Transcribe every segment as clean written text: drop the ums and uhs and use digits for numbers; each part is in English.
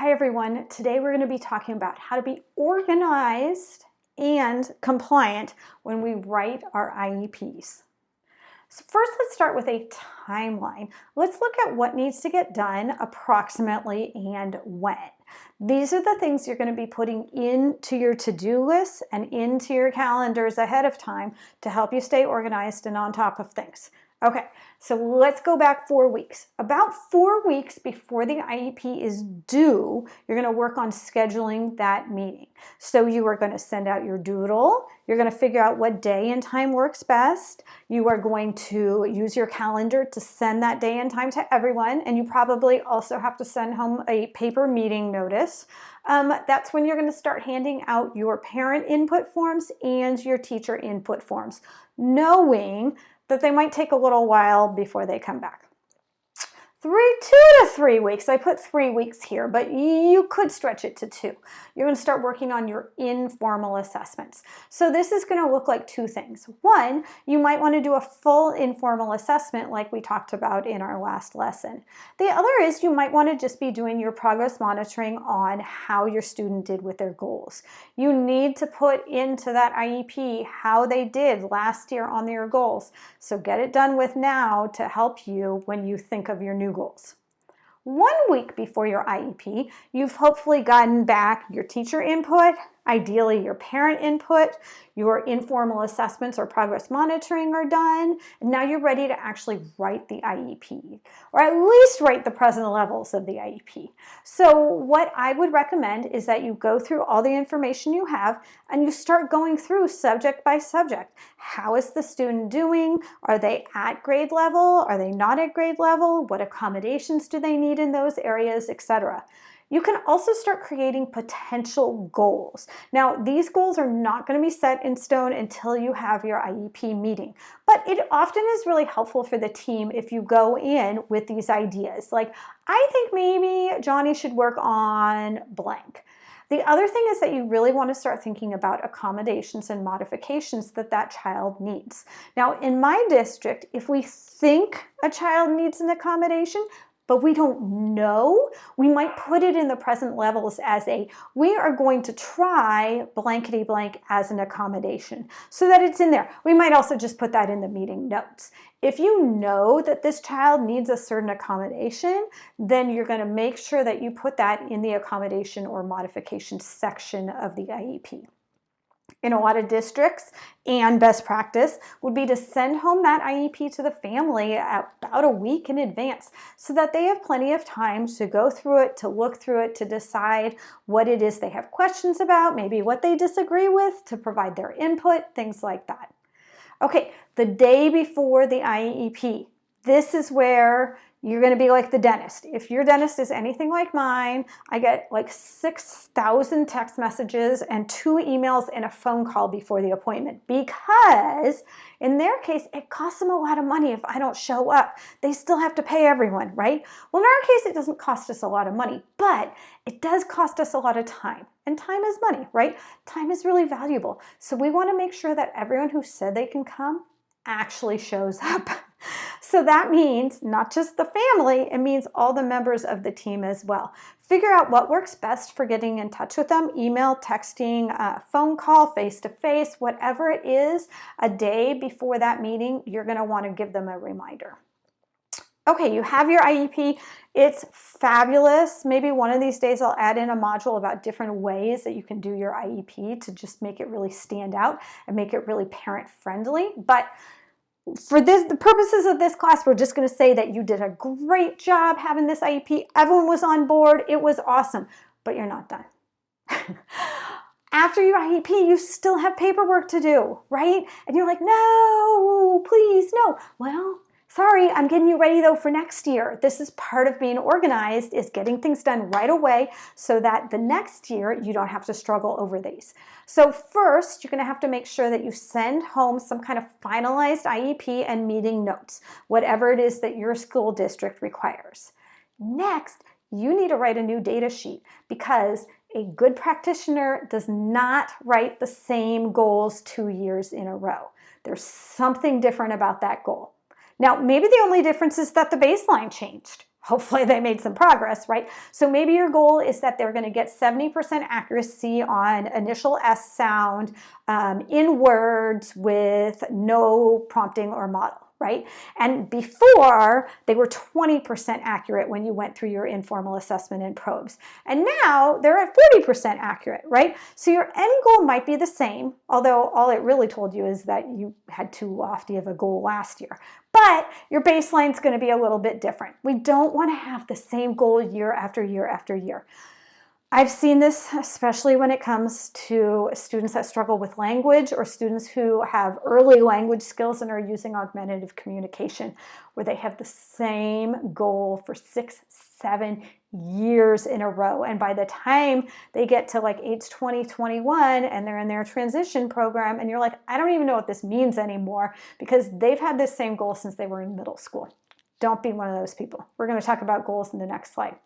Hi everyone, today we're going to be talking about how to be organized and compliant when we write our IEPs. So first, let's start with a timeline. Let's look at what needs to get done approximately and when. These are the things you're going to be putting into your to-do list and into your calendars ahead of time to help you stay organized and on top of things. Okay, so let's go back 4 weeks. About 4 weeks before the IEP is due, you're going to work on scheduling that meeting. So you are going to send out your doodle. You're going to figure out what day and time works best. You are going to use your calendar to send that day and time to everyone. And you probably also have to send home a paper meeting notice. That's when you're going to start handing out your parent input forms and your teacher input forms, knowing that they might take a little while before they come back. 2 to 3 weeks. I put 3 weeks here, but you could stretch it to 2. You're going to start working on your informal assessments. So this is going to look like 2 things. One, you might want to do a full informal assessment like we talked about in our last lesson. The other is you might want to just be doing your progress monitoring on how your student did with their goals. You need to put into that IEP how they did last year on their goals. So get it done with now to help you when you think of your new goals. 1 week before your IEP, you've hopefully gotten back your teacher input, ideally your parent input, your informal assessments or progress monitoring are done, and now you're ready to actually write the IEP, or at least write the present levels of the IEP. So what I would recommend is that you go through all the information you have and you start going through subject by subject. How is the student doing? Are they at grade level? Are they not at grade level? What accommodations do they need in those areas, etc.? You can also start creating potential goals. Now, these goals are not going to be set in stone until you have your IEP meeting, but it often is really helpful for the team if you go in with these ideas. Like, I think maybe Johnny should work on blank. The other thing is that you really want to start thinking about accommodations and modifications that that child needs. Now, in my district, if we think a child needs an accommodation, but we don't know, we might put it in the present levels as we are going to try blankety blank as an accommodation so that it's in there. We might also just put that in the meeting notes. If you know that this child needs a certain accommodation, then you're going to make sure that you put that in the accommodation or modification section of the IEP. In a lot of districts, and best practice would be to send home that IEP to the family about a week in advance so that they have plenty of time to go through it, to look through it, to decide what it is they have questions about, maybe what they disagree with, to provide their input, things like that. Okay, the day before the IEP, this is where you're going to be like the dentist. If your dentist is anything like mine, I get like 6,000 text messages and 2 emails and a phone call before the appointment because in their case, it costs them a lot of money if I don't show up. They still have to pay everyone, right? Well, in our case, it doesn't cost us a lot of money, but it does cost us a lot of time. And time is money, right? Time is really valuable. So we want to make sure that everyone who said they can come actually shows up. So that means not just the family, it means all the members of the team as well. Figure out what works best for getting in touch with them, email, texting, phone call, face-to-face, whatever it is, a day before that meeting, you're going to want to give them a reminder. Okay, you have your IEP. It's fabulous. Maybe one of these days I'll add in a module about different ways that you can do your IEP to just make it really stand out and make it really parent-friendly. But for the purposes of this class, we're just going to say that you did a great job having this IEP. Everyone was on board. It was awesome, but you're not done. After your IEP, you still have paperwork to do, right? And you're like, no, please, no. Well, sorry, I'm getting you ready though for next year. This is part of being organized, is getting things done right away so that the next year you don't have to struggle over these. So first, you're going to have to make sure that you send home some kind of finalized IEP and meeting notes, whatever it is that your school district requires. Next, you need to write a new data sheet because a good practitioner does not write the same goals 2 years in a row. There's something different about that goal. Now, maybe the only difference is that the baseline changed, hopefully they made some progress, right? So maybe your goal is that they're going to get 70% accuracy on initial S sound in words with no prompting or model, right? And before, they were 20% accurate when you went through your informal assessment and probes. And now they're at 40% accurate, right? So your end goal might be the same, although all it really told you is that you had too lofty of a goal last year. But your baseline is going to be a little bit different. We don't want to have the same goal year after year after year. I've seen this especially when it comes to students that struggle with language or students who have early language skills and are using augmentative communication, where they have the same goal for 6, 7 years in a row. And by the time they get to like age 20, 21, and they're in their transition program, and you're like, I don't even know what this means anymore, because they've had this same goal since they were in middle school. Don't be one of those people. We're going to talk about goals in the next slide.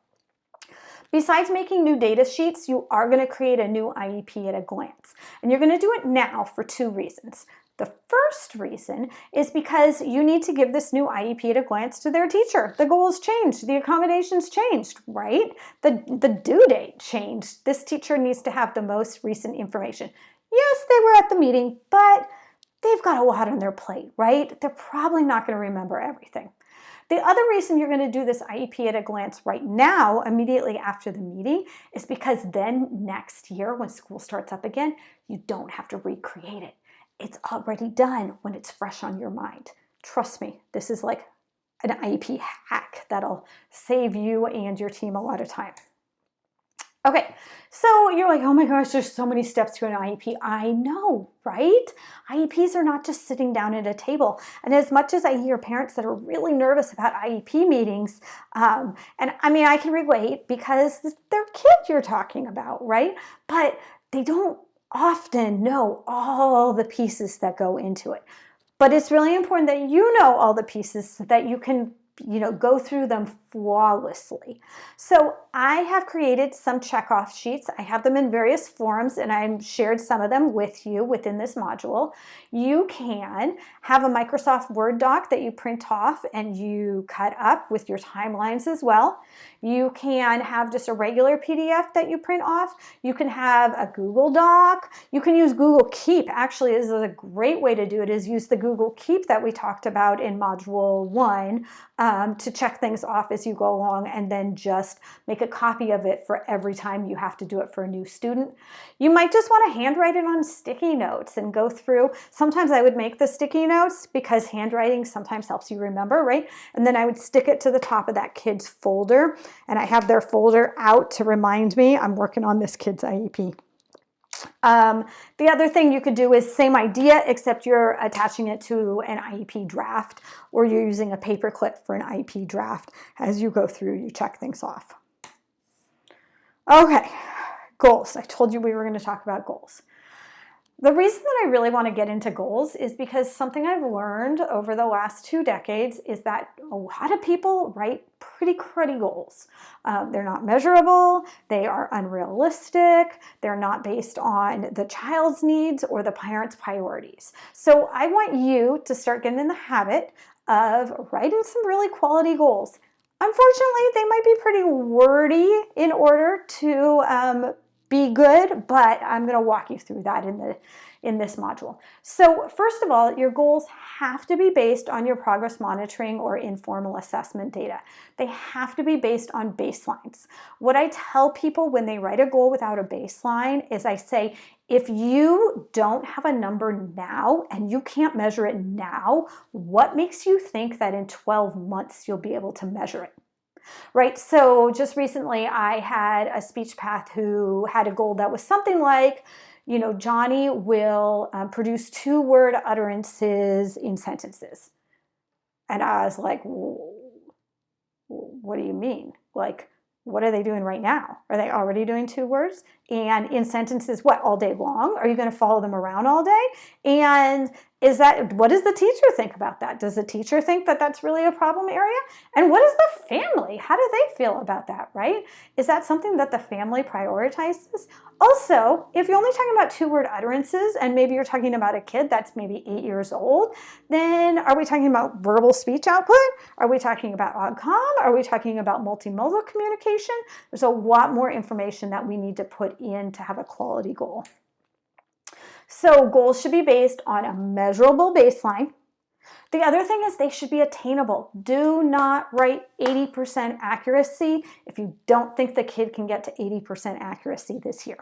Besides making new data sheets, you are going to create a new IEP at a glance. And you're going to do it now for 2 reasons. The first reason is because you need to give this new IEP at a glance to their teacher. The goals changed, the accommodations changed, right? The due date changed. This teacher needs to have the most recent information. Yes, they were at the meeting, but they've got a lot on their plate, right? They're probably not going to remember everything. The other reason you're going to do this IEP at a glance right now, immediately after the meeting, is because then next year when school starts up again, you don't have to recreate it. It's already done when it's fresh on your mind. Trust me, this is like an IEP hack that'll save you and your team a lot of time. Okay, so you're like, oh my gosh, there's so many steps to an IEP. I know, right? IEPs are not just sitting down at a table. And as much as I hear parents that are really nervous about IEP meetings, and I mean, I can relate because they're kids you're talking about, right? But they don't often know all the pieces that go into it. But it's really important that you know all the pieces so that you can go through them flawlessly. So I have created some checkoff sheets. I have them in various forms, and I've shared some of them with you within this module. You can have a Microsoft Word doc that you print off and you cut up with your timelines as well. You can have just a regular PDF that you print off. You can have a Google Doc. You can use Google Keep. Actually, this is a great way to do it, is use the Google Keep that we talked about in Module 1 to check things off as you go along, and then just make a copy of it for every time you have to do it for a new student. You might just want to handwrite it on sticky notes and go through. Sometimes I would make the sticky notes because handwriting sometimes helps you remember, right? And then I would stick it to the top of that kid's folder, and I have their folder out to remind me I'm working on this kid's IEP. The other thing you could do is same idea, except you're attaching it to an IEP draft, or you're using a paperclip for an IEP draft. As you go through, you check things off. Okay, goals. I told you we were going to talk about goals. The reason that I really want to get into goals is because something I've learned over the last 2 decades is that a lot of people write pretty cruddy goals. They're not measurable, they are unrealistic, they're not based on the child's needs or the parent's priorities. So I want you to start getting in the habit of writing some really quality goals. Unfortunately, they might be pretty wordy in order to be good, but I'm going to walk you through that in this module. So first of all, your goals have to be based on your progress monitoring or informal assessment data. They have to be based on baselines. What I tell people when they write a goal without a baseline is I say, if you don't have a number now and you can't measure it now, what makes you think that in 12 months you'll be able to measure it? Right, so just recently I had a speech path who had a goal that was something like, Johnny will produce 2-word utterances in sentences. And I was like, what do you mean? Like, what are they doing right now? Are they already doing 2 words? And in sentences, what, all day long? Are you going to follow them around all day? And What does the teacher think about that? Does the teacher think that that's really a problem area? And what is the family? How do they feel about that, right? Is that something that the family prioritizes? Also, if you're only talking about 2-word utterances and maybe you're talking about a kid that's maybe 8 years old, then are we talking about verbal speech output? Are we talking about OGCOM? Are we talking about multimodal communication? There's a lot more information that we need to put in to have a quality goal. So goals should be based on a measurable baseline. The other thing is they should be attainable. Do not write 80% accuracy if you don't think the kid can get to 80% accuracy this year.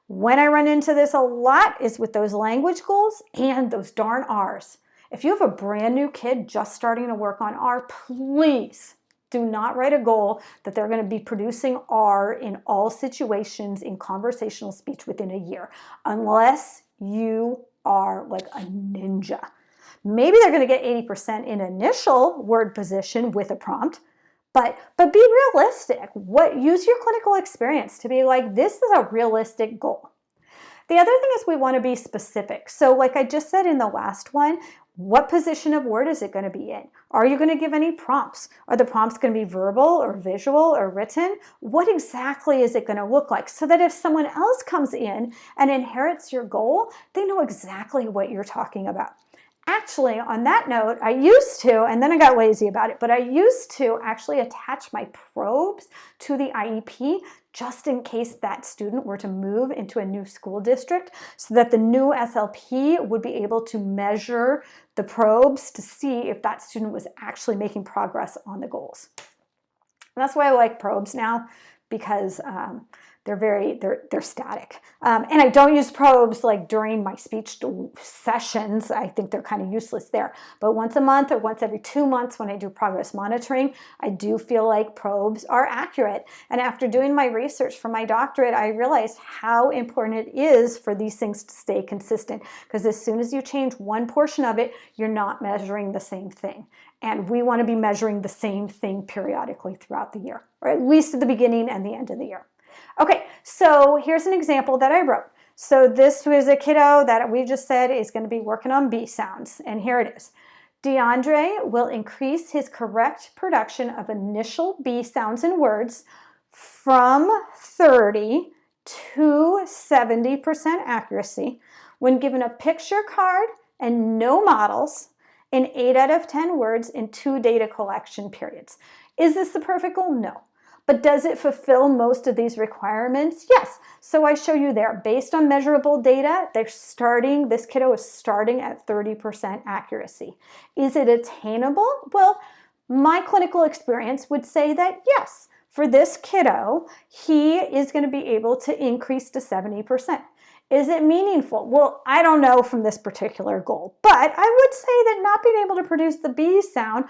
When I run into this a lot is with those language goals and those darn R's. If you have a brand new kid just starting to work on R, please do not write a goal that they're going to be producing R in all situations in conversational speech within a year, unless you are like a ninja. Maybe they're going to get 80% in initial word position with a prompt, but be realistic. Use your clinical experience to be like, this is a realistic goal. The other thing is we want to be specific. So like I just said in the last one, what position of word is it going to be in? Are you going to give any prompts? Are the prompts going to be verbal or visual or written? What exactly is it going to look like? So that if someone else comes in and inherits your goal, they know exactly what you're talking about. Actually, on that note, I used to, and then I got lazy about it, but I used to actually attach my probes to the IEP just in case that student were to move into a new school district so that the new SLP would be able to measure the probes to see if that student was actually making progress on the goals. And that's why I like probes now, because they're static. And I don't use probes like during my speech sessions. I think they're kind of useless there. But once a month or once every 2 months when I do progress monitoring, I do feel like probes are accurate. And after doing my research for my doctorate, I realized how important it is for these things to stay consistent. Because as soon as you change one portion of it, you're not measuring the same thing. And we want to be measuring the same thing periodically throughout the year, or at least at the beginning and the end of the year. Okay, so here's an example that I wrote. So this was a kiddo that we just said is going to be working on B sounds, and here it is. DeAndre will increase his correct production of initial B sounds in words from 30 to 70% accuracy when given a picture card and no models in 8 out of 10 words in 2 data collection periods. Is this the perfect goal? No. But does it fulfill most of these requirements? Yes. So I show you there, based on measurable data, this kiddo is starting at 30% accuracy. Is it attainable? Well, my clinical experience would say that yes. For this kiddo, he is going to be able to increase to 70%. Is it meaningful? Well, I don't know from this particular goal, but I would say that not being able to produce the B sound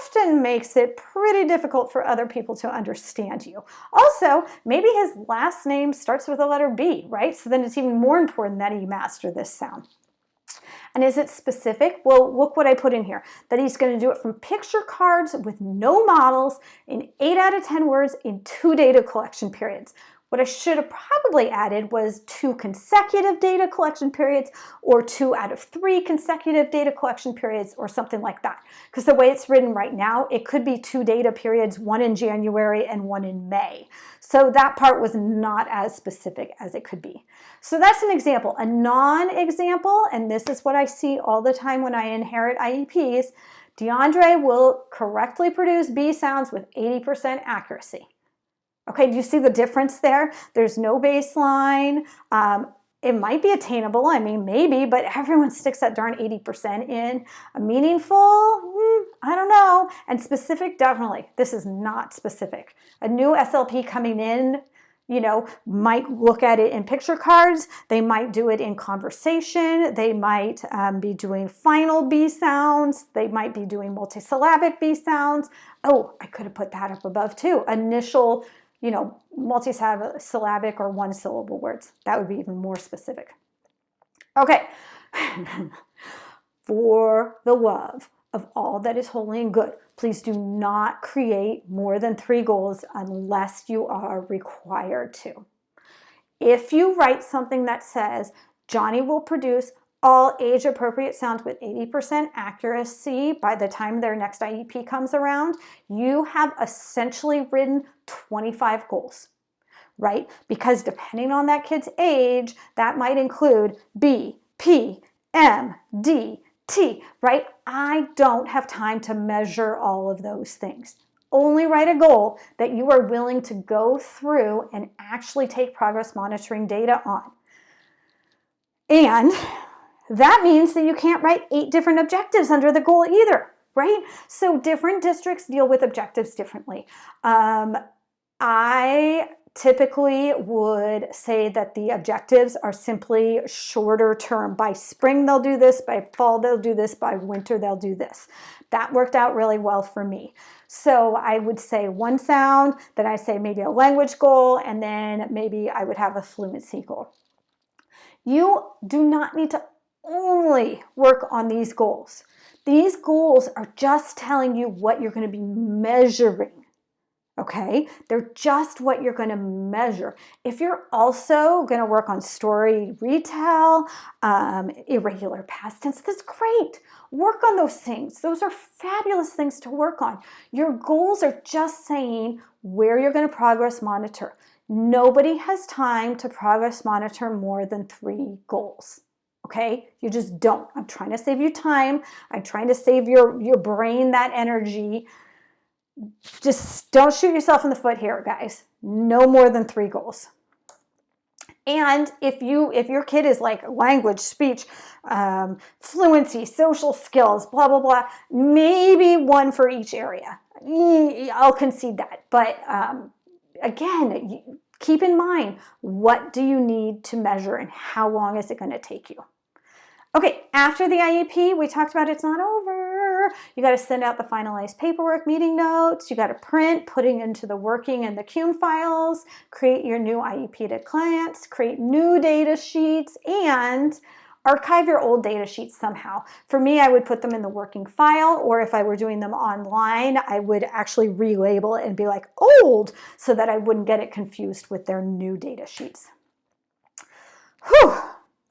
often makes it pretty difficult for other people to understand you. Also, maybe his last name starts with the letter B, right? So then it's even more important that he master this sound. And is it specific? Well, look what I put in here, that he's going to do it from picture cards with no models in 8 out of 10 words in 2 data collection periods. What I should have probably added was 2 consecutive data collection periods or 2 out of 3 consecutive data collection periods or something like that. Because the way it's written right now, it could be 2 data periods, 1 in January and 1 in May. So that part was not as specific as it could be. So that's an example. A non-example, and this is what I see all the time when I inherit IEPs, DeAndre will correctly produce B sounds with 80% accuracy. Okay, do you see the difference there? There's no baseline. It might be attainable, I mean, maybe, but everyone sticks that darn 80% in. Meaningful? I don't know. And specific, definitely. This is not specific. A new SLP coming in, might look at it in picture cards. They might do it in conversation. They might be doing final B sounds. They might be doing multisyllabic B sounds. Oh, I could have put that up above too. Initial, multisyllabic or 1-syllable words. That would be even more specific. Okay. For the love of all that is holy and good, please do not create more than 3 goals unless you are required to. If you write something that says, Johnny will produce all age appropriate sounds with 80% accuracy by the time their next IEP comes around, you have essentially written 25 goals, right? Because depending on that kid's age, that might include B, P, M, D, T, right? I don't have time to measure all of those things. Only write a goal that you are willing to go through and actually take progress monitoring data on. And that means that you can't write 8 different objectives under the goal either, right? So different districts deal with objectives differently. I typically would say that the objectives are simply shorter term. By spring, they'll do this. By fall, they'll do this. By winter, they'll do this. That worked out really well for me. So I would say one sound, then I say maybe a language goal, and then maybe I would have a fluency goal. You do not need to only work on these goals. These goals are just telling you what you're going to be measuring. Okay, they're just what you're going to measure. If you're also going to work on story retell, irregular past tense, that's great. Work on those things. Those are fabulous things to work on. Your goals are just saying where you're going to progress monitor. Nobody has time to progress monitor more than 3 goals. Okay, you just don't. I'm trying to save you time. I'm trying to save your brain that energy. Just don't shoot yourself in the foot here, guys. No more than 3 goals. And if your kid is like language, speech, fluency, social skills, blah, blah, blah, maybe 1 for each area. I'll concede that. But again, keep in mind, what do you need to measure and how long is it going to take you? Okay, after the IEP, we talked about it's not over. You got to send out the finalized paperwork, meeting notes. You got to print, putting into the working and the CUME files, create your new IEP to clients, create new data sheets, and archive your old data sheets somehow. For me, I would put them in the working file, or if I were doing them online, I would actually relabel it and be like old so that I wouldn't get it confused with their new data sheets. Whew.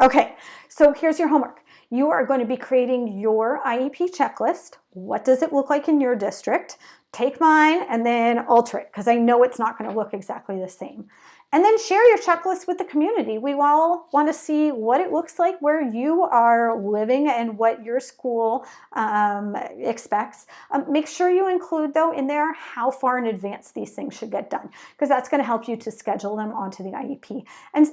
Okay, so here's your homework. You are going to be creating your IEP checklist. What does it look like in your district? Take mine and then alter it because I know it's not going to look exactly the same. And then share your checklist with the community. We all want to see what it looks like where you are living and what your school expects. Make sure you include, though, in there how far in advance these things should get done, because that's going to help you to schedule them onto the IEP, and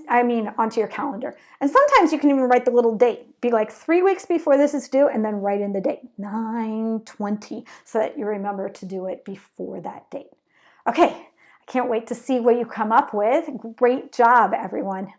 onto your calendar. And sometimes you can even write the little date. Be like 3 weeks before this is due, and then write in the date, 9/20, so that you remember to do it before that date. Okay. Can't wait to see what you come up with. Great job, everyone.